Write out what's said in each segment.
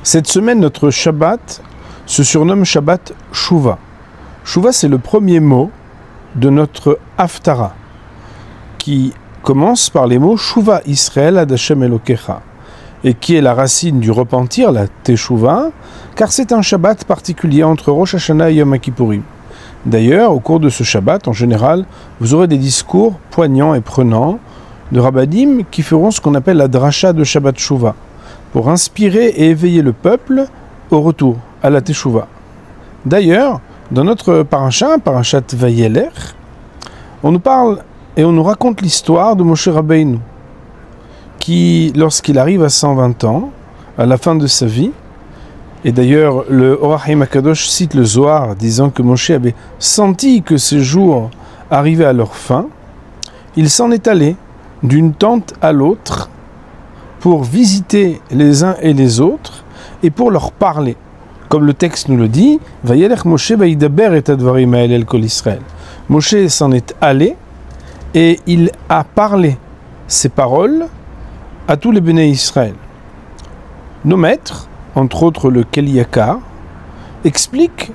Cette semaine, notre Shabbat se surnomme Shabbat Shuvah. Shuvah, c'est le premier mot de notre Haftara, qui commence par les mots Shuvah Israël ad Hashem Elokecha, et qui est la racine du repentir, la Teshuvah, car c'est un Shabbat particulier entre Rosh Hashanah et Yom Kippourim. D'ailleurs, au cours de ce Shabbat, en général, vous aurez des discours poignants et prenants de rabbanim qui feront ce qu'on appelle la dracha de Shabbat Shuvah, pour inspirer et éveiller le peuple au retour, à la Teshuvah. D'ailleurs, dans notre parashat Vayelech, on nous parle et on nous raconte l'histoire de Moshe Rabbeinu, qui, lorsqu'il arrive à 120 ans, à la fin de sa vie, et d'ailleurs le Or HaChaim HaKadosh cite le Zohar, disant que Moshe avait senti que ses jours arrivaient à leur fin, il s'en est allé d'une tente à l'autre pour visiter les uns et les autres et pour leur parler. Comme le texte nous le dit, Vayelech Moshe vayidaber et advarim ha'elel kol Israël. Moshe s'en est allé et il a parlé ces paroles à tous les béné Israël. Nos maîtres, entre autres le Keliakar, expliquent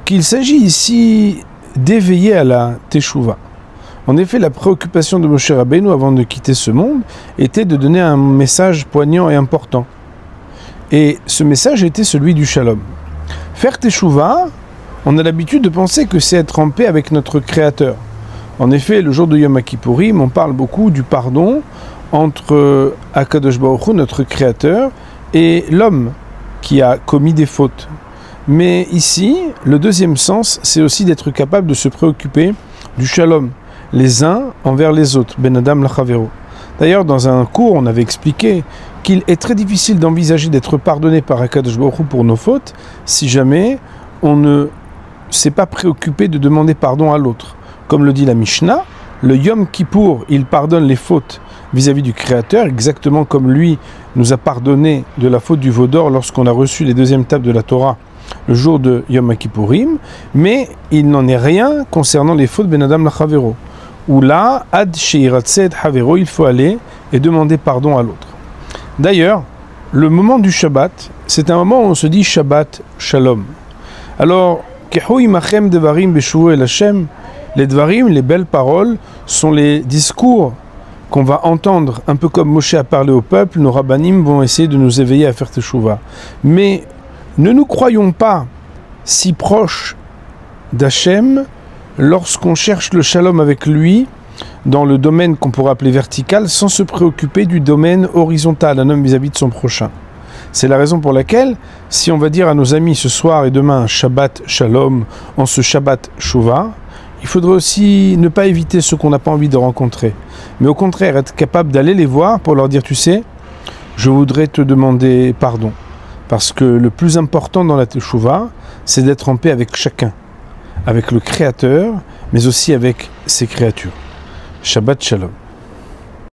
qu'il s'agit ici d'éveiller à la Teshuvah. En effet, la préoccupation de Moshe Rabbeinu avant de quitter ce monde était de donner un message poignant et important. Et ce message était celui du Shalom. Faire Teshuvah, on a l'habitude de penser que c'est être en paix avec notre Créateur. En effet, le jour de Yom Kippourim, on parle beaucoup du pardon entre Akadosh Baruch Hu, notre Créateur, et l'homme qui a commis des fautes. Mais ici, le deuxième sens, c'est aussi d'être capable de se préoccuper du Shalom, les uns envers les autres, Ben Adam Lachavero. D'ailleurs, dans un cours, on avait expliqué qu'il est très difficile d'envisager d'être pardonné par Akadosh Baruch Hu pour nos fautes si jamais on ne s'est pas préoccupé de demander pardon à l'autre. Comme le dit la Mishnah, le Yom Kippour, il pardonne les fautes vis-à-vis du Créateur, exactement comme lui nous a pardonné de la faute du veau d'or lorsqu'on a reçu les deuxièmes tables de la Torah le jour de Yom Kippourim, mais il n'en est rien concernant les fautes Ben Adam Lachavero, où là, ad sheiratzed havero, il faut aller et demander pardon à l'autre. D'ailleurs, le moment du Shabbat, c'est un moment où on se dit Shabbat Shalom. Alors, kehu imachem devarim beshuvu el Hashem, les dvarim, les belles paroles, sont les discours qu'on va entendre, un peu comme Moshe a parlé au peuple. Nos rabbanim vont essayer de nous éveiller à faire Teshuvah. Mais ne nous croyons pas si proches d'Hachem lorsqu'on cherche le shalom avec lui dans le domaine qu'on pourrait appeler vertical, sans se préoccuper du domaine horizontal, un homme vis-à-vis de son prochain. C'est la raison pour laquelle, si on va dire à nos amis ce soir et demain Shabbat Shalom, en ce Shabbat Shuvah, il faudrait aussi ne pas éviter ceux qu'on n'a pas envie de rencontrer, mais au contraire être capable d'aller les voir pour leur dire, tu sais, je voudrais te demander pardon, parce que le plus important dans la Teshuvah, c'est d'être en paix avec chacun, avec le Créateur, mais aussi avec ses créatures. Shabbat Shalom.